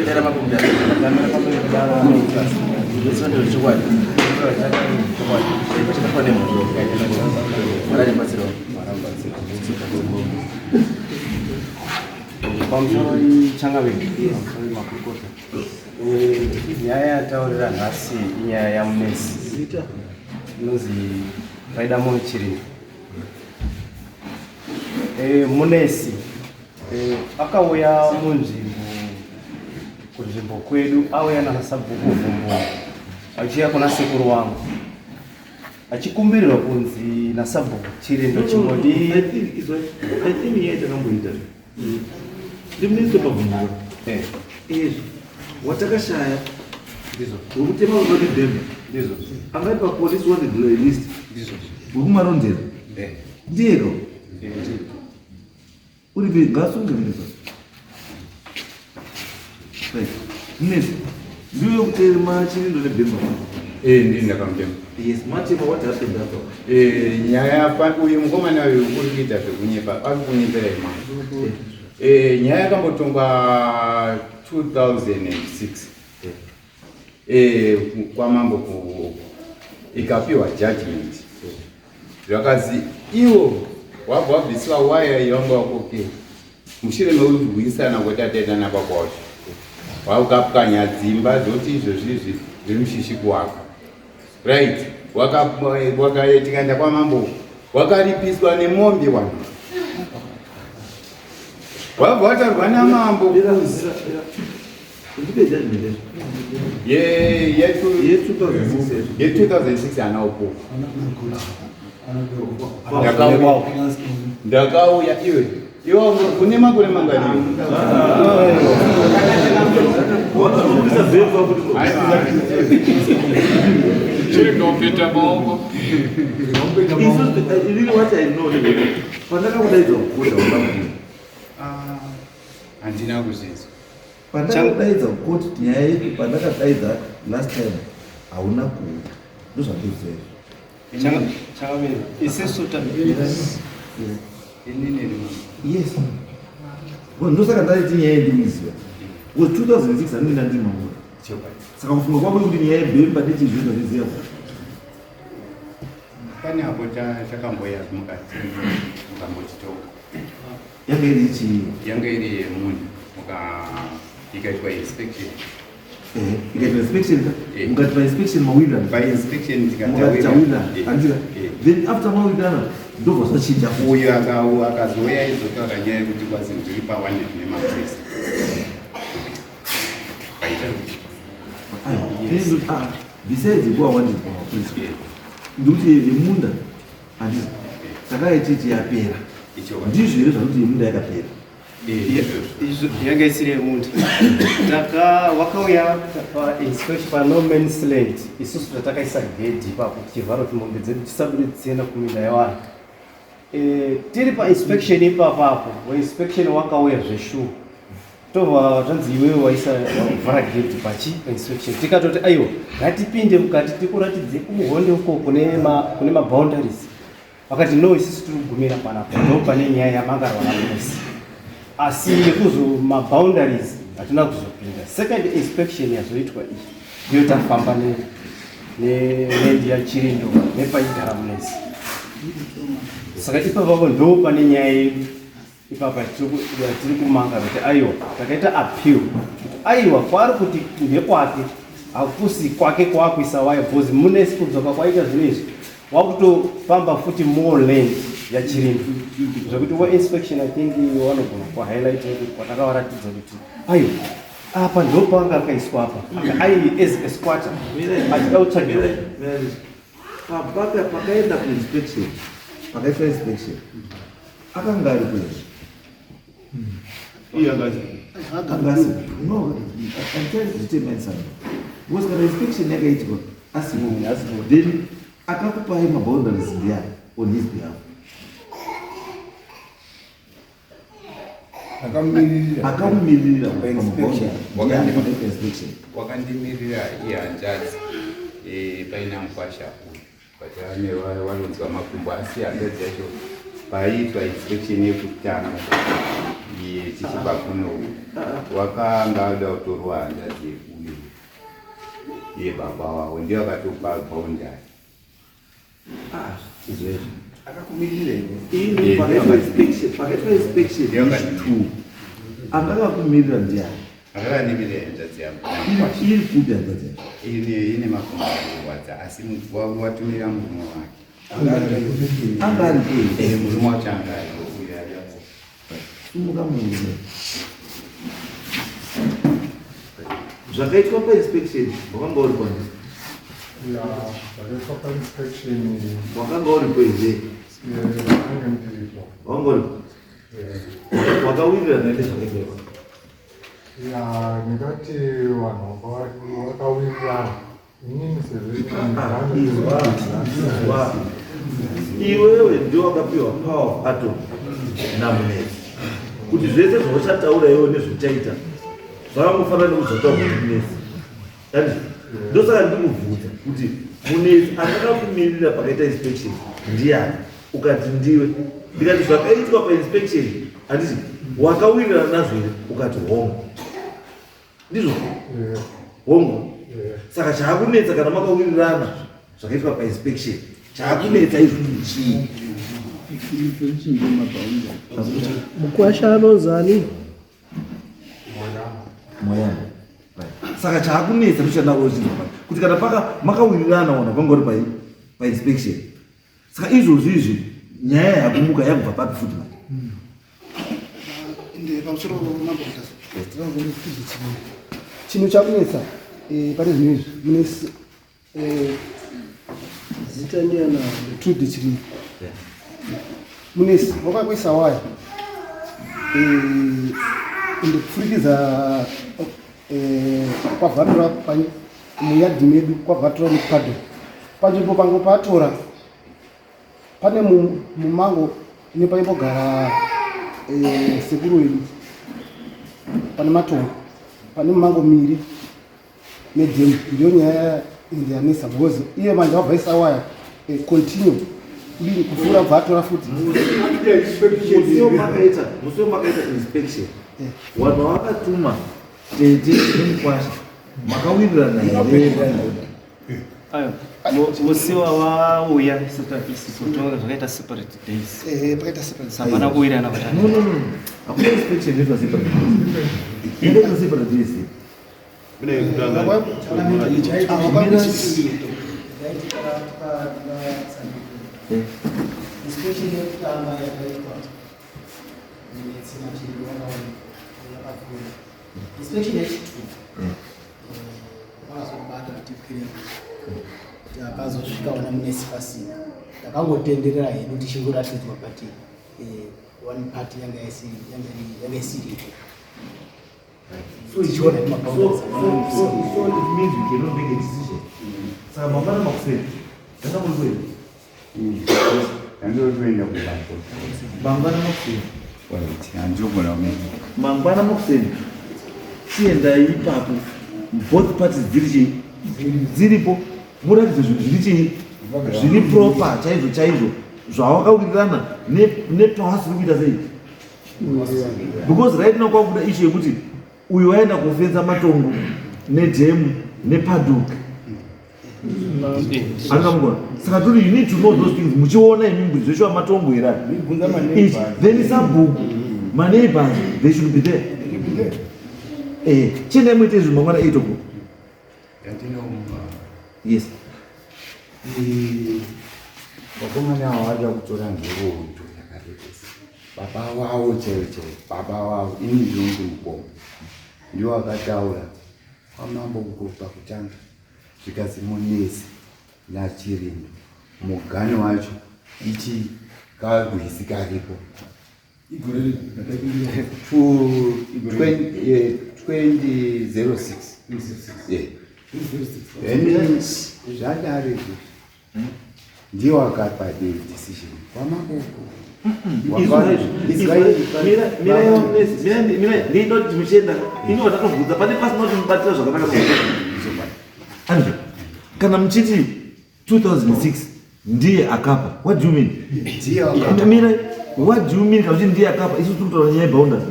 era makumda kamera pamwe kudala Mutasa ndizvo ndio chikwadi chakafane munhu ari batsiro marambatsiro pamusoro changaveki makurukota nyaya yataurira nhasi inyaya yamunesi inonzi Raida Chirino. Munesi akauya kunzvimbo kwedu auya nasabhuku vhumbu achiya kuna sekuru wangu achikumbirirwa kunzi nasabhuku Chirino chimodi I think yeye takamboita ndimnese pavhumbu watakashaya ndizo ukutema unoti Bhemba ndizo amaipa police wanted list ndizo ukumarondera ndiyeko uri ngasungemirisa nesi ndiyo kutema Chirino neBhemba ndini ndakamutema. Yes, matema what happened after? Nyaya uyu mukomana uyu uri kuita zvekunyepa ari kunyepera imani. Nyaya yakambotongwa 2006 kwamambo ikapiwa judgment. Zvakazi iwo wabva wabviswa waya yanga wakoke mushure mekurwisana kwatataitana pakwacho wakapwanya dzimba dzoti izvozvizvi zviri mushishiku wako right tikaenda kwamambo wakaripiswa nemombe wanhu wabva watarwa namambo ye2006 anaopo ndakauya iwe kune makore mangani Chirindopeta maoko. handina kuzvinzwa pandakadaidza kuti nyaya yedu pandakadaidza last time hauna kuuya ndozvandizvei chakamira isusu yes ndosaka ndaiti nyaya yendimiziva was 2006 andina ndimaura saka kufunga kwako kuti nyaya yeBhemba ndechizvinhu zviziva pane apo takamboya mukati mukambotitoka yanga iri chii yanga iri yemunhu ikaitwa inspection ikaitwa inspection mukati painspection mawindana painspection tikatawindana andika then after mawindana ndobva zvachinja uyu akazouya izotaura nyaya yekuti kwazi ndiri paWanted nemaPolisi besides kuWanted nemaPolisi ndikuti yemunda handisi takaititi yapera ndizvo here zvakuti yemunda yakapera yanga isiri yemunda wakauya painspection pano man's land isusu tatakaisa gedhi ipapo tichivhara kuti mombe dzedu tisabudi dzienda kuminda yavanhu tiri painspection ipapapo wainspection wakauya zveshuwa tobva zvanzi iwewe waivhara gedhi painspection tikatoti aiwa ngatipinde mukati tikuratidze kuhonde uko kune maboundaries vakati no isusu tiri kugumira panapa ndo pane nyaya yamangarwa naPolisi asi yekuzo maboundaries hatina kuzopinda. Second inspection yazoitwa iyi ndiyo tafamba neland yaChirino nepaigara munesi saka ipapapo ndo pane nyaya yedu ipapa tiri kumanga kuti aiwa takaita appeal kuti aiwa kwari kuti ndekwake hakusi kwake kwakuisa waya bhozi munesi kudzoka kwaita zvinhu izvi wakutopamba futi more land yaChirino zvokuti wainspection I think wanogona kuhighlight kuti kwatakawaratidza kuti aiwa apa ndo panga akaiswa apa ai as a squatter achida kutsvagira pakaenda kuinspection pakaitwa inspection akanga ari kwezvo akangasi no antazvitemensan because kana inspection yakaitwa asipo then akakupai maboundaries ndiani on his behalf akamumirira wakandimirira ihanzvadzi paina mukwasha patane vanonzwa makumbo asi hanzvadzi yacho paiitwa inspection yekutanga tichipa kuno wakanga ada kutorwa hanzvadzi uyu iye baba wavo ndiye akatopa paundari izvezvo akakumirira ine pakaitwa inspection angakakumirira ndiani akakanimirira hanzvadzi yangu iri kupi hanzvadzi ine makumbo anorwadza asi watumira murume wake angari murume wacho angari sumuka murume zvakaitwa painspection wakanga uri kwani wakanga uri kweze wakanga uri wakawirirana ine zvakaitwa ndingati vanhu vakawirirana inini iwewe ndio wakapiwa power atom namunezi kuti zvese zvauchataura iwe nezvauchaita zvakangofanana nekuzotaura munezi yani ndosaka ndikubvunza kuti munezi akakakumirira pakaita inspection ndiani ukati ndiwe ndikati zvakaitwa painspection handiti wakawirirana nazvo here ukati hongo ndizvo hongo saka chaakunetsa kana makawirirana zvakaitwa painspection chaakunetsa izvo chii mukwasha anozani moyana saka chaakunetsa ndochandarochizva kuti kana makawirirana wana pangori painspection saka izvozvo izvi nyaya yakumuka yabva papi futi pamusoro chinhu chakunetsa pane zvinhu izvi mune zita ndiyana trude chiri munesi wakakwisa waya ende kupfurikidza kwavhatura muyadhi medu kwavhatura nepadho panzvimbo pangu patora pane mumango nepaimbogara sekuru wedu pane matongo pane mumango miri medhemu ndiyo nyaya yanesa because iye manje wabvaisa waya continue udini kupfuura bvatora futi musiwo makaita inspection vanhu vakatuma tete nemukwasha makawirirana here musiwa wauya kutonga zvakaita separate days pakaita separate sapana kuwirana no hakuna inspection inoitwa separate days inoitwa separate days inspection yekutanga yakaitwa inspection yechitatu vakazobata kuti akazosvika ona munesi pasina takangotenderera hedu tichingoratidzwa pati one party yanga isiripo tichiona saka mangwana makuseni ndakamborikwei andinotoenda kubanko mangwana makuseni handogona kumene mangwana makuseni tiendai ipapo both parties dziripo muratidze zvinhu zviri chii zviri proper chaizvo zvawakawirirana nepawasiri kuita sei because right now kwakuda ishu yekuti uyu waenda kufenza matongo nedhemu nepadhock angamugona saka turi you need to know those things muchiona imi kuti zveshuwa matongo here then sabhuku maneighbors they should be there chiendai muite izvi mangwana 8 o'clock yes vakomana avo vada kutora ngeroto yakarekesa baba wavo chaivo baba wavo ini ndinonzi mukombo ndiwo akataura kwamambo kukopa kutanga zvikazi munesi nachirimo mugani wacho ichi kagwisi karipo 2006 zvadare ndiwo akapa decision kwamaboko ndinoti muchienda ini watatovhudza pane pasina kuti mubatira zvakanaka andre kana muchiti 2006 ndiye akapa what do you mean mira What do you mean kuti ndiye akapa isu tutaura nyaya boundary?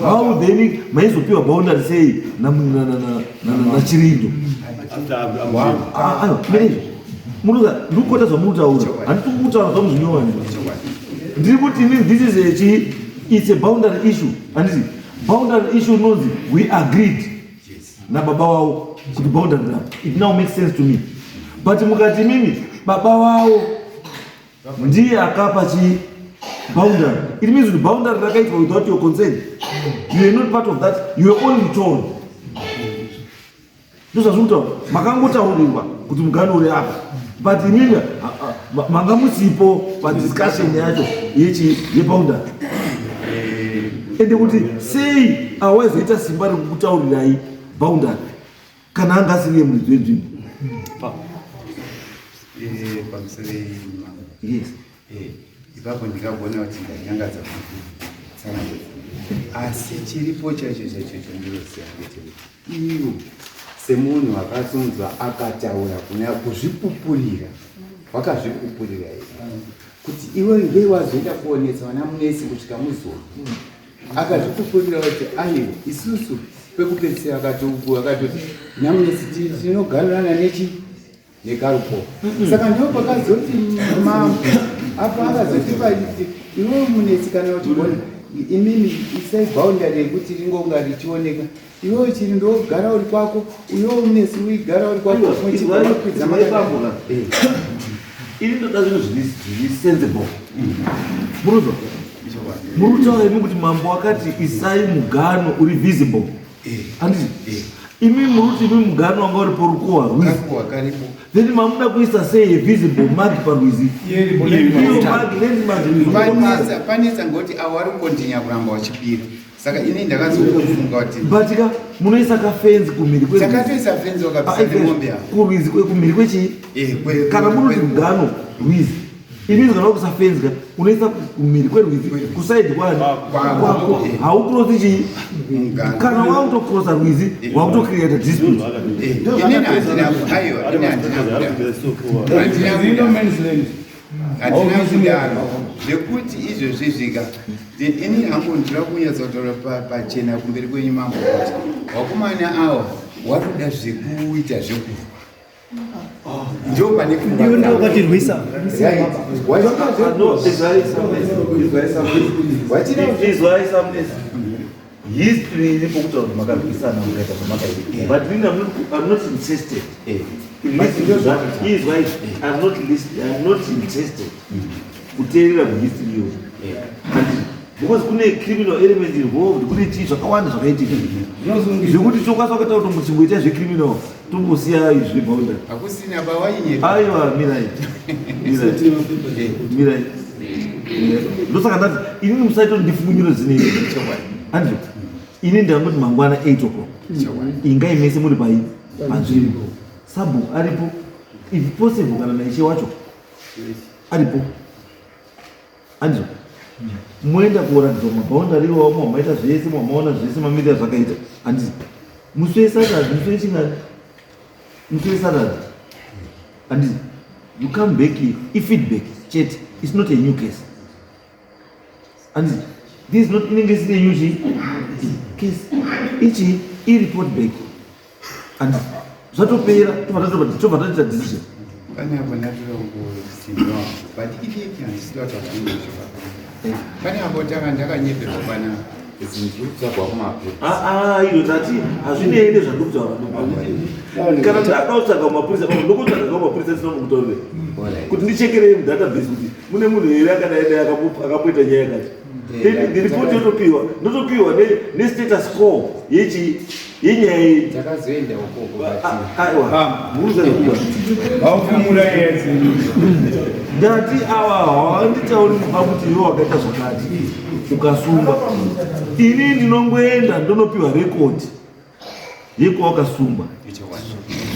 How then maizopiwa boundary sei na chirindo? Muruza ndikota zvamutaura handiti kutaura zvamuzvinyowani. Ndiri kuti this is it's a boundary issue. Handiti boundary issue nonzi we agreed na baba wao kuti boundary it now makes sense to me. But mukati mimi baba wao ndiye akapa boundary. It means the boundary rakaitwa without your consent. You are not part of that. You are only told. Ndozvazvinotaura makangotaurirwa kuti mugano uri apa, but imimi manga musipo padiscussion yacho yeboundary. Ende kuti sei awazoita simba rekukutaurirai boundary kana anga asiriye muridzi wenzvimbo. Yes. Ipapo ndikagona kuti ndanyangadza kuti asi chiripo chacho ndinoziva ngechekuti iwo semunhu akasunzwa akataura kuna kuzvipupurira wakazvipupurira kuti iwe ngei wazoenda kuonesa vana munesi kusvika muzoni akazvipupurira kuti aiwa isusu pekupedzisira akatoti namunesi tinoganirana nekarupo saka ndo pakazoti mambo apa akazoti paiti iwe munesi kana uchigona imimi isai boundary yekuti ringonga richioneka iwe chiri ndogara uri kwako uyo munesi uigara uri kwako muchikwidza makapambula ini ndoda zvinhu zviri sensible. Muruzo murutaura imi kuti mambo akati isai mugano uri visible. Handiti imi muruti imi mugano wanga uri porukohwa rwizi, then mamuda kuisa sei visible mark parwizi panetsa ngoti avo vari kukontinya kuramba wachipira. Saka ini ndakazofunga kuti batika munoisa kafenzi kumhiri kwe takatoisa fenzi wakapisa ngombe yako kurwizi kumhiri kwechi kana muruti mugano rwizi ini kana kuisa fenzi unoisa kumhiri kwerwizi kusaidi kwani kwako haucross chi kana wautocross rwizi wautocreate dispute. Ini ndandina aiwa ini handina kudaro zvekuti izvozvi zvika ini hangu ndira kunyatsotaura pachena kumberi kwenyu mambo kuti wakomana awa watoda zvekuita zvekuru ndo pane ndokatirwisa history iripo kuti vanhu makarwisana mukaita zvamakaita, but I'm not interested. I'm not interested kuteerera muhistory iyoyo because kune criminal element involved, kune chii zvakawanda zvakaitika zvekuti chokwaso wakataura kuti muchimboita zvecriminal tombosiya izvi zveboundary hakusina pawainye aiwa mirai ndosaka ndati inini musaito ndifungunyiro zinei andio ini ndangoti mangwana 8 o'clock ingai mese muri panzvimbo sabu aripo if possible kana naishe wacho aripo andio moenda kuratidza maboundary iwawo mamaita zvese mamaona zvese mamira zvakaita handiti musi wesaturday musi wechingani musi wesaturday handiti you come back here ifeedback chete it's not a new case handiti this is not inenge isine new case ichi ireport back and zvatopera tobva tatita decision pane apo ndatorongosimba but ifeki handisida kuti vakangoziva pane apo ndakanyeperwa pana zinzuzagwa kumapurisa iyo tati hazvinei nezvandokutaura kana ndakautsvaga kumapurisa ndokutsvaga kumapurisa sinomukutorere kuti ndichekerei mudatabase kuti mune munhu here akadaidai akamboita nyaya yakati ndiripoti ndotopiwa nestatus quo yenyaya takazoenda ukoko ndati awa hawanditauri kuba kuti iwe wakaita zvakati ukasumba. Ini ndinongoenda ndonopiwa rekodi yekwawakasumba,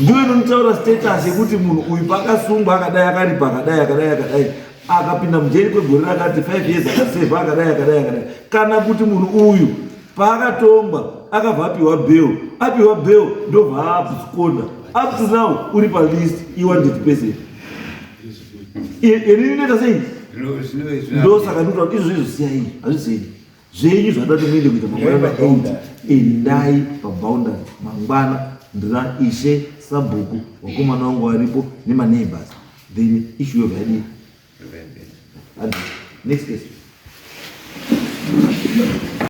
ndiwe inonitaura status yekuti munhu uyu paakasumba akadai akaripa akadai akapinda mujeri kwegore rakati 5 years akaseva akadai kana kuti munhu uyu paakatongwa akabva apiwa bail ndobva aapuskonda up to now uri palist i100%. Inini ndoita sei ndo saka ndikuti kuti izvo siyai hazvisei zvenyu zvada kuti muende kuita mangwana 8 endai paboundary mangwana ndina ishe sabhuku wakomana wangu varipo nemaneighbors then issue yobvadii. Next question.